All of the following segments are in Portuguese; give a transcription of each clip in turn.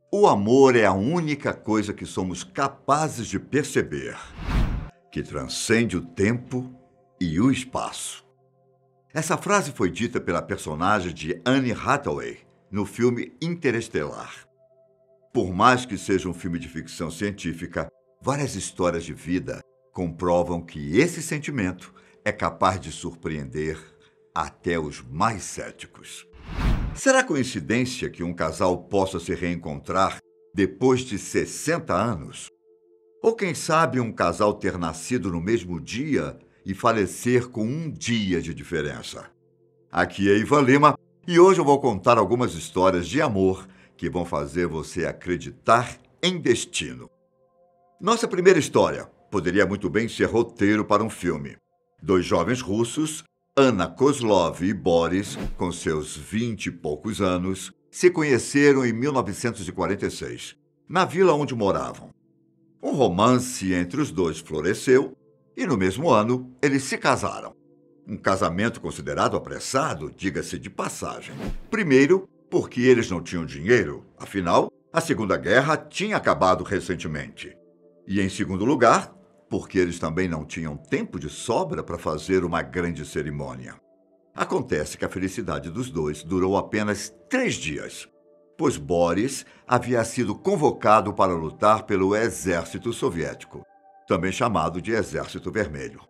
O amor é a única coisa que somos capazes de perceber, que transcende o tempo e o espaço. Essa frase foi dita pela personagem de Anne Hathaway no filme Interestelar. Por mais que seja um filme de ficção científica, várias histórias de vida comprovam que esse sentimento é capaz de surpreender até os mais céticos. Será coincidência que um casal possa se reencontrar depois de 60 anos? Ou quem sabe um casal ter nascido no mesmo dia e falecer com um dia de diferença? Aqui é Ivan Lima e hoje eu vou contar algumas histórias de amor que vão fazer você acreditar em destino. Nossa primeira história poderia muito bem ser roteiro para um filme. Dois jovens russos, Anna Kozlov e Boris, com seus 20 e poucos anos, se conheceram em 1946, na vila onde moravam. Um romance entre os dois floresceu e, no mesmo ano, eles se casaram. Um casamento considerado apressado, diga-se de passagem. Primeiro, porque eles não tinham dinheiro, afinal, a Segunda Guerra tinha acabado recentemente. E, em segundo lugar, porque eles também não tinham tempo de sobra para fazer uma grande cerimônia. Acontece que a felicidade dos dois durou apenas 3 dias, pois Boris havia sido convocado para lutar pelo Exército Soviético, também chamado de Exército Vermelho.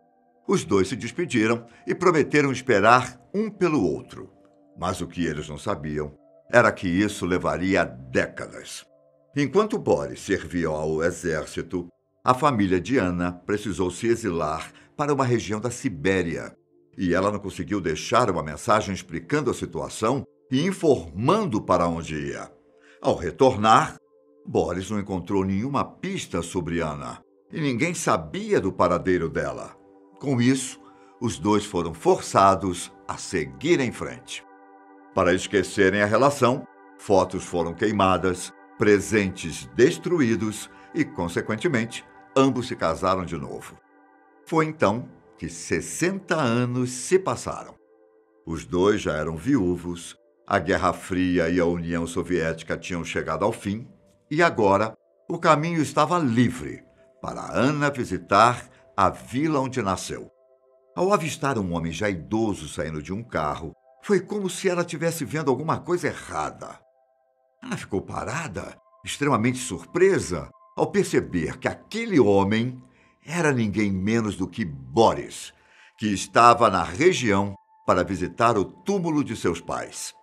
Os dois se despediram e prometeram esperar um pelo outro. Mas o que eles não sabiam era que isso levaria décadas. Enquanto Boris servia ao exército, a família de Anna precisou se exilar para uma região da Sibéria. E ela não conseguiu deixar uma mensagem explicando a situação e informando para onde ia. Ao retornar, Boris não encontrou nenhuma pista sobre Anna e ninguém sabia do paradeiro dela. Com isso, os dois foram forçados a seguir em frente. Para esquecerem a relação, fotos foram queimadas, presentes destruídos e, consequentemente, ambos se casaram de novo. Foi então que 60 anos se passaram. Os dois já eram viúvos, a Guerra Fria e a União Soviética tinham chegado ao fim, e agora o caminho estava livre para Anna visitar a vila onde nasceu. Ao avistar um homem já idoso saindo de um carro, foi como se ela estivesse vendo alguma coisa errada. Ela ficou parada, extremamente surpresa, ao perceber que aquele homem era ninguém menos do que Boris, que estava na região para visitar o túmulo de seus pais.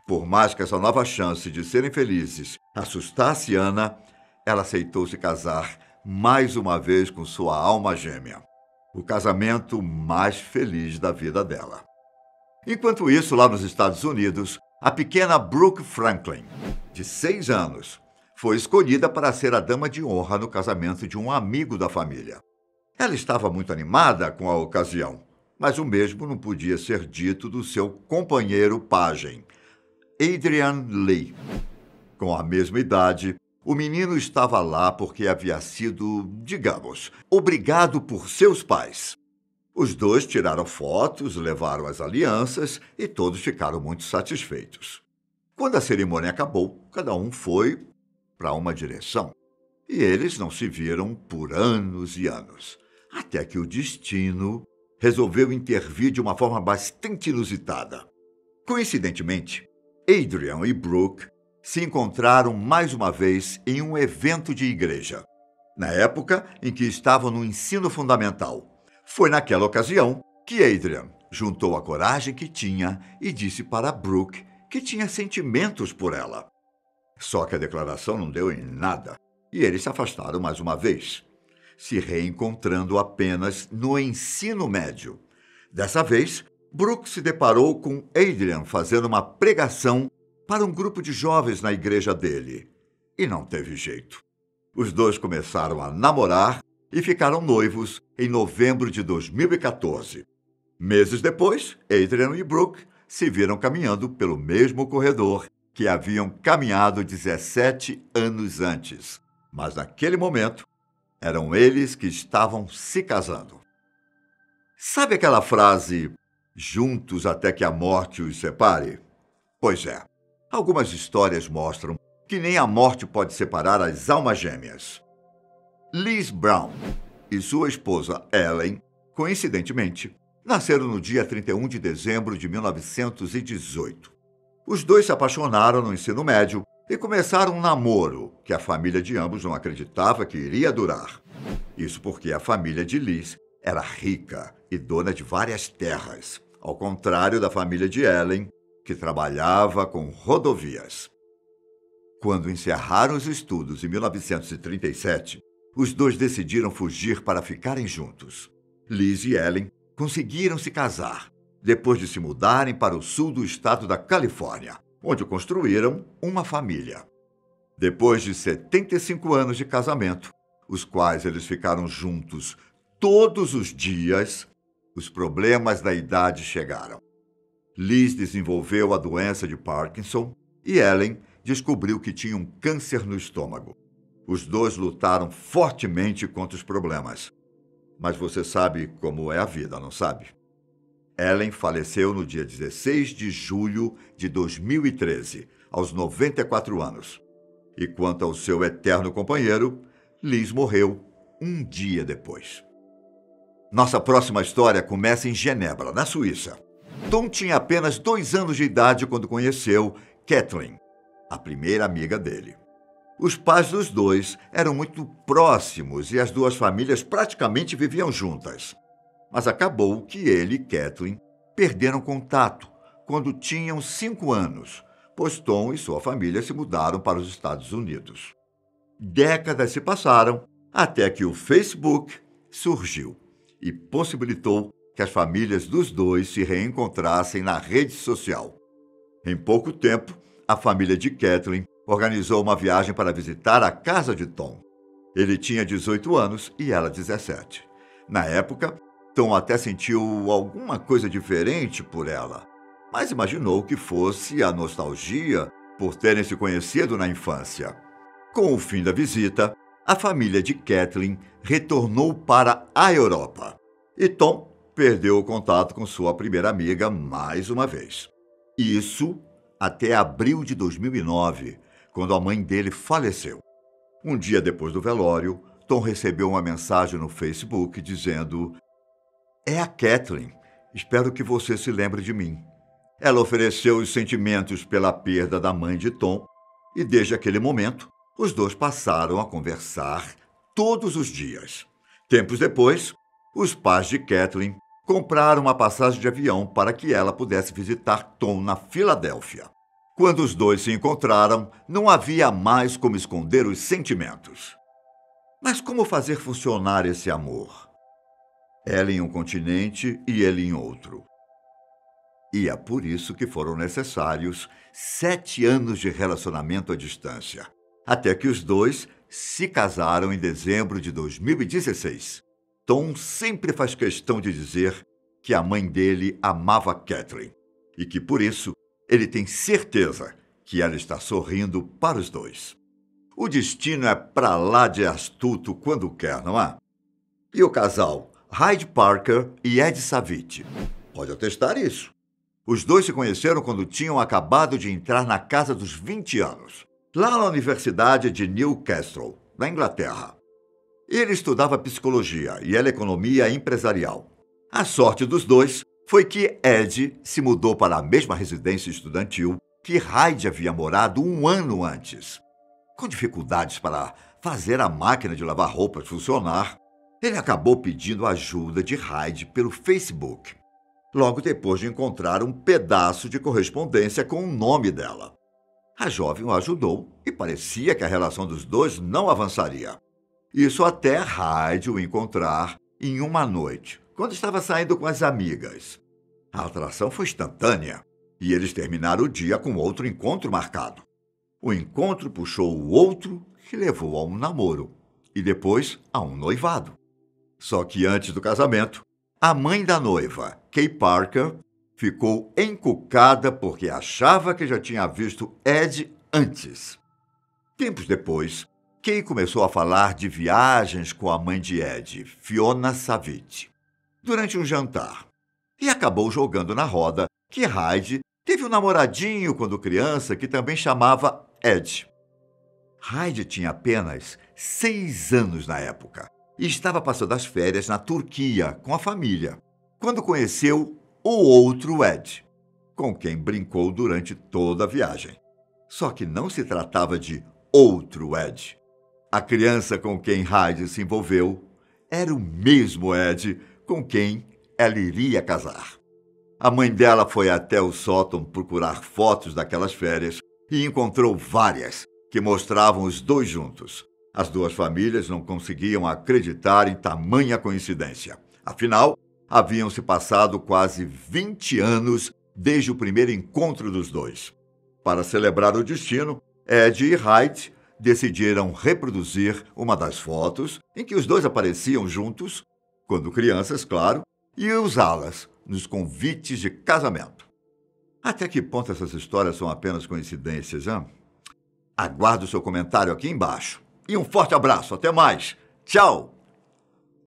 Por mais que essa nova chance de serem felizes assustasse Anna, ela aceitou se casar mais uma vez com sua alma gêmea. O casamento mais feliz da vida dela. Enquanto isso, lá nos Estados Unidos, a pequena Brooke Franklin, de 6 anos, foi escolhida para ser a dama de honra no casamento de um amigo da família. Ela estava muito animada com a ocasião, mas o mesmo não podia ser dito do seu companheiro pajem, Adrian Lee. Com a mesma idade, o menino estava lá porque havia sido, digamos, obrigado por seus pais. Os dois tiraram fotos, levaram as alianças e todos ficaram muito satisfeitos. Quando a cerimônia acabou, cada um foi para uma direção. E eles não se viram por anos e anos, até que o destino resolveu intervir de uma forma bastante inusitada. Coincidentemente, Adrian e Brooke se encontraram mais uma vez em um evento de igreja, na época em que estavam no ensino fundamental. Foi naquela ocasião que Adrian juntou a coragem que tinha e disse para Brooke que tinha sentimentos por ela. Só que a declaração não deu em nada e eles se afastaram mais uma vez, se reencontrando apenas no ensino médio. Dessa vez, Brooke se deparou com Adrian fazendo uma pregação para um grupo de jovens na igreja dele. E não teve jeito. Os dois começaram a namorar e ficaram noivos em novembro de 2014. Meses depois, Adrian e Brooke se viram caminhando pelo mesmo corredor que haviam caminhado 17 anos antes. Mas naquele momento, eram eles que estavam se casando. Sabe aquela frase, juntos até que a morte os separe? Pois é, algumas histórias mostram que nem a morte pode separar as almas gêmeas. Liz Brown e sua esposa Ellen, coincidentemente, nasceram no dia 31 de dezembro de 1918. Os dois se apaixonaram no ensino médio e começaram um namoro que a família de ambos não acreditava que iria durar. Isso porque a família de Liz era rica e dona de várias terras, ao contrário da família de Ellen, que trabalhava com rodovias. Quando encerraram os estudos em 1937, os dois decidiram fugir para ficarem juntos. Liz e Ellen conseguiram se casar, depois de se mudarem para o sul do estado da Califórnia, onde construíram uma família. Depois de 75 anos de casamento, os quais eles ficaram juntos todos os dias, os problemas da idade chegaram. Liz desenvolveu a doença de Parkinson e Ellen descobriu que tinha um câncer no estômago. Os dois lutaram fortemente contra os problemas. Mas você sabe como é a vida, não sabe? Ellen faleceu no dia 16 de julho de 2013, aos 94 anos. E quanto ao seu eterno companheiro, Liz morreu um dia depois. Nossa próxima história começa em Genebra, na Suíça. Tom tinha apenas 2 anos de idade quando conheceu Kathleen, a primeira amiga dele. Os pais dos dois eram muito próximos e as duas famílias praticamente viviam juntas. Mas acabou que ele e Kathleen perderam contato quando tinham 5 anos, pois Tom e sua família se mudaram para os Estados Unidos. Décadas se passaram até que o Facebook surgiu e possibilitou que as famílias dos dois se reencontrassem na rede social. Em pouco tempo, a família de Kathleen organizou uma viagem para visitar a casa de Tom. Ele tinha 18 anos e ela 17. Na época, Tom até sentiu alguma coisa diferente por ela, mas imaginou que fosse a nostalgia por terem se conhecido na infância. Com o fim da visita, a família de Kathleen retornou para a Europa e Tom perdeu o contato com sua primeira amiga mais uma vez. Isso até abril de 2009, quando a mãe dele faleceu. Um dia depois do velório, Tom recebeu uma mensagem no Facebook dizendo: "É a Kathleen. Espero que você se lembre de mim." Ela ofereceu os sentimentos pela perda da mãe de Tom e, desde aquele momento, os dois passaram a conversar todos os dias. Tempos depois, os pais de Kathleen compraram uma passagem de avião para que ela pudesse visitar Tom na Filadélfia. Quando os dois se encontraram, não havia mais como esconder os sentimentos. Mas como fazer funcionar esse amor? Ela em um continente e ele em outro. E é por isso que foram necessários 7 anos de relacionamento à distância, até que os dois se casaram em dezembro de 2016. Tom sempre faz questão de dizer que a mãe dele amava Kathleen e que, por isso, ele tem certeza que ela está sorrindo para os dois. O destino é pra lá de astuto quando quer, não é? E o casal Hyde Parker e Ed Savit pode atestar isso. Os dois se conheceram quando tinham acabado de entrar na casa dos 20 anos, lá na Universidade de Newcastle, na Inglaterra. Ele estudava psicologia e ela economia empresarial. A sorte dos dois foi que Ed se mudou para a mesma residência estudantil que Hyde havia morado 1 ano antes. Com dificuldades para fazer a máquina de lavar roupas funcionar, ele acabou pedindo ajuda de Hyde pelo Facebook, logo depois de encontrar um pedaço de correspondência com o nome dela. A jovem o ajudou e parecia que a relação dos dois não avançaria. Isso até Hyde o encontrar em uma noite, quando estava saindo com as amigas. A atração foi instantânea e eles terminaram o dia com outro encontro marcado. O encontro puxou o outro, que levou a um namoro e depois a um noivado. Só que antes do casamento, a mãe da noiva, Kay Parker, ficou encucada porque achava que já tinha visto Ed antes. Tempos depois, Kay começou a falar de viagens com a mãe de Ed, Fiona Savit, durante um jantar, e acabou jogando na roda que Hyde teve um namoradinho quando criança que também chamava Ed. Hyde tinha apenas 6 anos na época e estava passando as férias na Turquia com a família, quando conheceu o outro Ed, com quem brincou durante toda a viagem. Só que não se tratava de outro Ed. A criança com quem Hyde se envolveu era o mesmo Ed com quem ela iria casar. A mãe dela foi até o sótão procurar fotos daquelas férias e encontrou várias que mostravam os dois juntos. As duas famílias não conseguiam acreditar em tamanha coincidência. Afinal, haviam se passado quase 20 anos desde o primeiro encontro dos dois. Para celebrar o destino, Ed e Hyde decidiram reproduzir uma das fotos em que os dois apareciam juntos, quando crianças, claro, e usá-las nos convites de casamento. Até que ponto essas histórias são apenas coincidências, hein? Aguardo o seu comentário aqui embaixo. E um forte abraço. Até mais. Tchau!